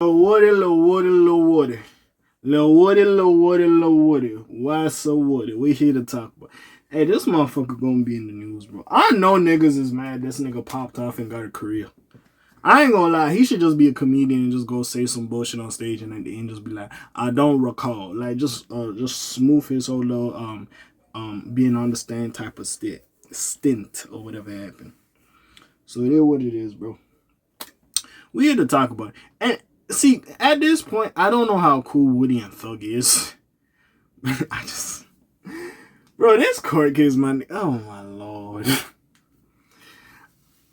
Lil Woody, Lil Woody, Lil Woody. Lil Woody, Lil Woody, Lil Woody. Why so Woody? We here to talk about. Hey, this motherfucker gonna be in the news, bro. I know niggas is mad this nigga popped off and got a career. I ain't gonna lie, he should just be a comedian and just go say some bullshit on stage and at the end just be like, I don't recall. Like just smooth his whole little being on the stand type of stint or whatever happened. So it is what it is, bro. We here to talk about it. And see, at this point, I don't know how cool Woody and Thug is. I just, bro, this court case, man. Oh my lord.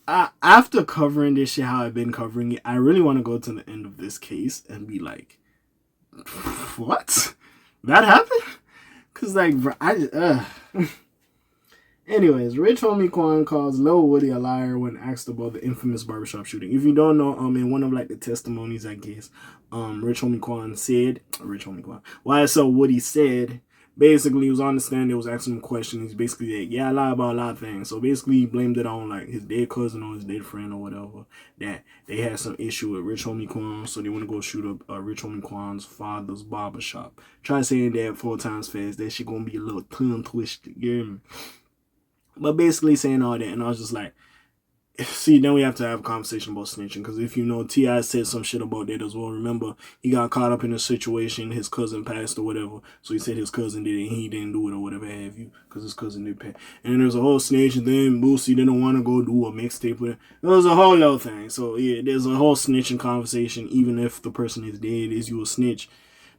After covering this shit, how I've been covering it, I really want to go to the end of this case and be like, what? That happened? Cause like, bro, Anyways, Rich Homie Quan calls Lil Woody a liar when asked about the infamous barbershop shooting. If you don't know, in one of like the testimonies, I guess, Rich Homie Quan, YSL Woody said, basically he was on the stand, they was asking him questions. He's basically like, yeah, I lie about a lot of things. So basically he blamed it on like his dead cousin or his dead friend or whatever, that they had some issue with Rich Homie Quan, so they want to go shoot up Rich Homie Quan's father's barbershop. Try saying that 4 times fast, that shit gonna be a little tongue twisted, you hear me? But basically saying all that, and I was just like, see, then we have to have a conversation about snitching, because if you know, T.I. said some shit about that as well. Remember, he got caught up in a situation, his cousin passed or whatever, so he said his cousin did it, and he didn't do it or whatever have you, because his cousin did pay. And then there's a whole snitching thing, Boosie didn't want to go do a mixtape with it. There was a whole other thing, so yeah, there's a whole snitching conversation, even if the person is dead, is you a snitch?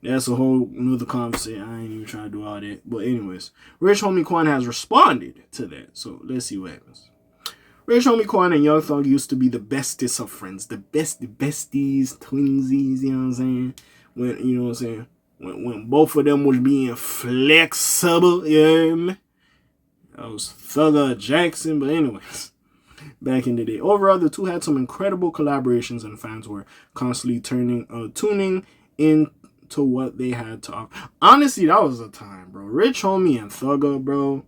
That's a whole another conversation. I ain't even trying to do all that. But anyways, Rich Homie Quan has responded to that. So let's see what happens. Rich Homie Quan and Young Thug used to be the bestest of friends. The besties, twinsies, you know what I'm saying? When, you know what I'm saying? When both of them was being flexible, you know what I mean? That was Thugger Jackson, but anyways. Back in the day. Overall, the two had some incredible collaborations and fans were constantly tuning in to what they had to offer. Honestly, that was a time, bro. Rich Homie and Thugger, bro.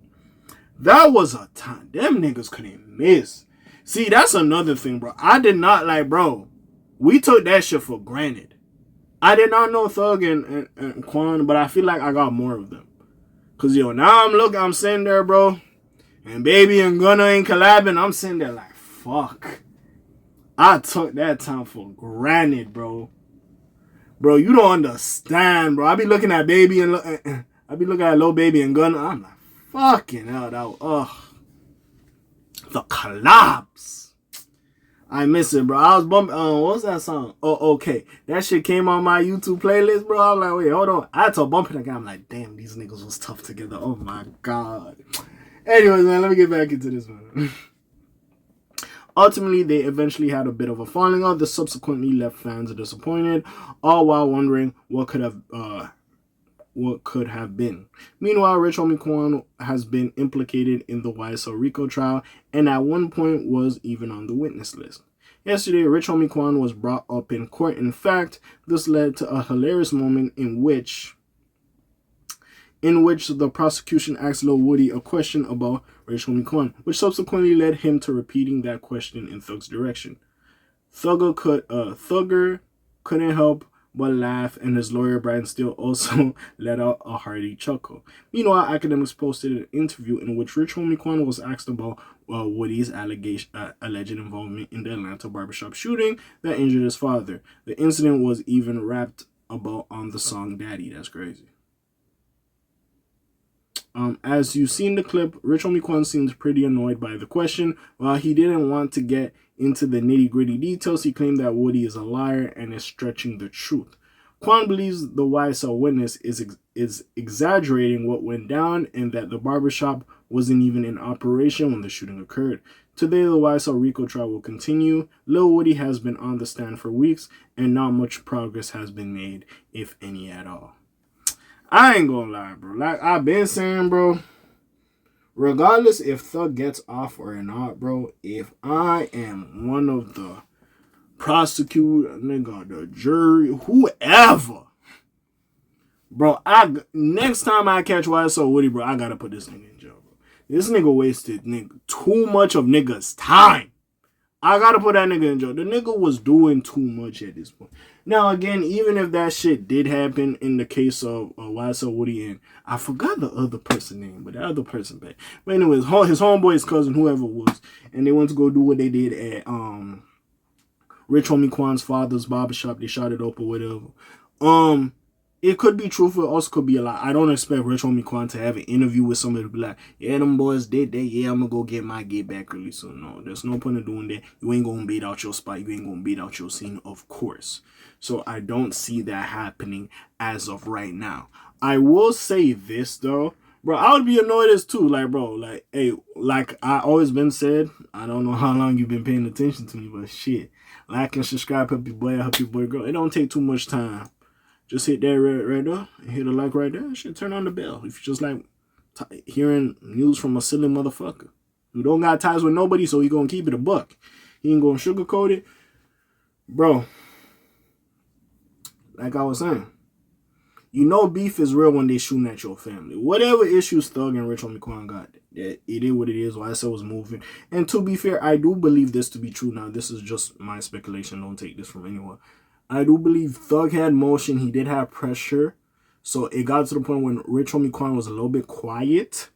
That was a time. Them niggas couldn't miss. See, that's another thing, bro. I did not like, bro. We took that shit for granted. I did not know Thug and Quan, but I feel like I got more of them. Cause yo, now I'm sitting there, bro. And Baby and Gunna ain't collabing. I'm sitting there like, fuck. I took that time for granted, bro. Bro, you don't understand, bro. I be looking at Baby and I be looking at Lil Baby and Gunna. I'm like, fucking hell, the collabs. I miss it, bro. I was bumping. What's that song? Oh, okay. That shit came on my YouTube playlist, bro. I was like, wait, hold on. I had to bump it again. I'm like, damn, these niggas was tough together. Oh my god. Anyways, man, let me get back into this one. Ultimately, they eventually had a bit of a falling out that subsequently left fans disappointed, all while wondering what could have been. Meanwhile, Rich Homie Quan has been implicated in the YSL Rico trial, and at one point was even on the witness list. Yesterday, Rich Homie Quan was brought up in court. In fact, this led to a hilarious moment in which the prosecution asked Lil Woody a question about Rich Homie Quan, which subsequently led him to repeating that question in Thug's direction. Thugger couldn't help but laugh, and his lawyer Brian Steele also let out a hearty chuckle. Meanwhile, academics posted an interview in which Rich Homie Quan was asked about Woody's alleged involvement in the Atlanta barbershop shooting that injured his father. The incident was even rapped about on the song Daddy. That's crazy. As you see in the clip, Rich Homie Quan seemed pretty annoyed by the question. While he didn't want to get into the nitty-gritty details, he claimed that Woody is a liar and is stretching the truth. Quan believes the YSL witness is exaggerating what went down and that the barbershop wasn't even in operation when the shooting occurred. Today, the YSL Rico trial will continue. Lil Woody has been on the stand for weeks, and not much progress has been made, if any at all. I ain't gonna lie, bro. Like I've been saying, bro, regardless if Thug gets off or not, bro, if I am one of the prosecutor, nigga, the jury, whoever, bro, next time I catch YSL Woody, bro, I gotta put this nigga in jail, bro. This nigga wasted too much of niggas' time. I gotta put that nigga in jail. The nigga was doing too much at this point. Now again, even if that shit did happen in the case of YSL Woody and I forgot the other person name, but the other person back. But anyways, his homeboy, his cousin, whoever it was, and they went to go do what they did at Rich Homie Quan's father's barbershop. They shot it up or whatever. It could be truthful, it also could be a lie. I don't expect Rich Homie Quan to have an interview with somebody to be like, yeah, them boys did that. Yeah, I'm gonna go get my get back really soon. No, there's no point in doing that. You ain't gonna beat out your spot. You ain't gonna beat out your scene, of course. So I don't see that happening as of right now. I will say this though. Bro, I would be annoyed as too. Like, bro, like, hey, like I always been said, I don't know how long you've been paying attention to me, but shit. Like and subscribe, help your boy, help your boy girl. It don't take too much time. Just hit that right there, and hit the like right there, and shit, turn on the bell. If you just like hearing news from a silly motherfucker who don't got ties with nobody, so he gonna keep it a buck. He ain't gonna sugarcoat it. Bro, like I was saying, you know beef is real when they shooting at your family. Whatever issues Thug and Rich Homie Quan got, it is what it is. YSL was moving. And to be fair, I do believe this to be true now. This is just my speculation. Don't take this from anyone. I do believe Thug had motion. He did have pressure. So it got to the point when Rich Homie Quan was a little bit quiet.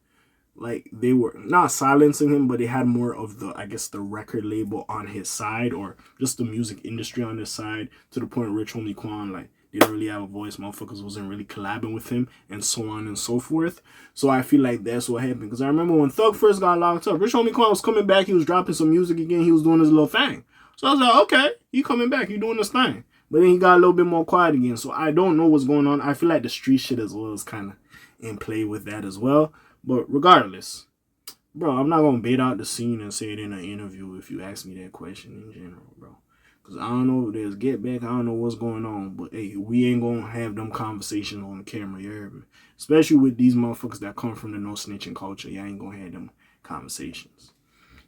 Like, they were not silencing him, but they had more of the, I guess, the record label on his side, or just the music industry on his side, to the point Rich Homie Quan, like, didn't really have a voice. Motherfuckers wasn't really collabing with him, and so on and so forth. So I feel like that's what happened. Because I remember when Thug first got locked up, Rich Homie Quan was coming back. He was dropping some music again. He was doing his little thing. So I was like, okay, he coming back. He doing this thing. But then he got a little bit more quiet again. So I don't know what's going on. I feel like the street shit as well is kind of in play with that as well. But regardless, bro, I'm not going to bait out the scene and say it in an interview if you ask me that question in general, bro. Because I don't know if there's get back. I don't know what's going on. But, hey, we ain't going to have them conversations on the camera, you heard me? Especially with these motherfuckers that come from the no snitching culture. You ain't going to have them conversations.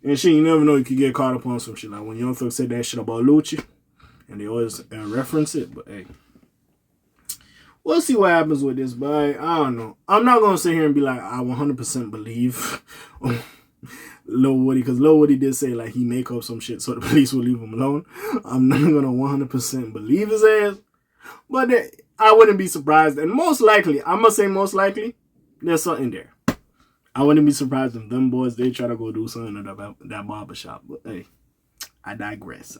And shit, you never know. You could get caught up on some shit. Like when Young Thug said that shit about Lucci. And they always reference it. But, hey, we'll see what happens with this. But I don't know. I'm not going to sit here and be like, I 100% believe Lil Woody, because Lil Woody did say like he make up some shit so the police will leave him alone. I'm not gonna 100% believe his ass, but I wouldn't be surprised. And most likely, I'm gonna say most likely, there's something there. I wouldn't be surprised if them boys they try to go do something at that barbershop. But hey, I digress.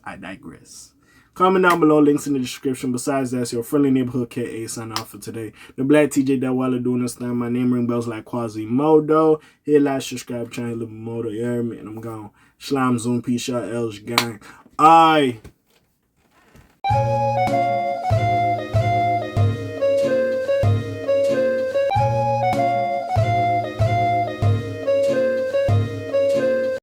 Comment down below, links in the description. Besides that, it's your friendly neighborhood K.A. sign off for today. The Black TJ that while doing this thing. My name ring bells like Quasimodo. Hit like, subscribe, channel, little moto. You hear me? And I'm gone. Shalom, Zoom, peace out, Elge gang. Aye.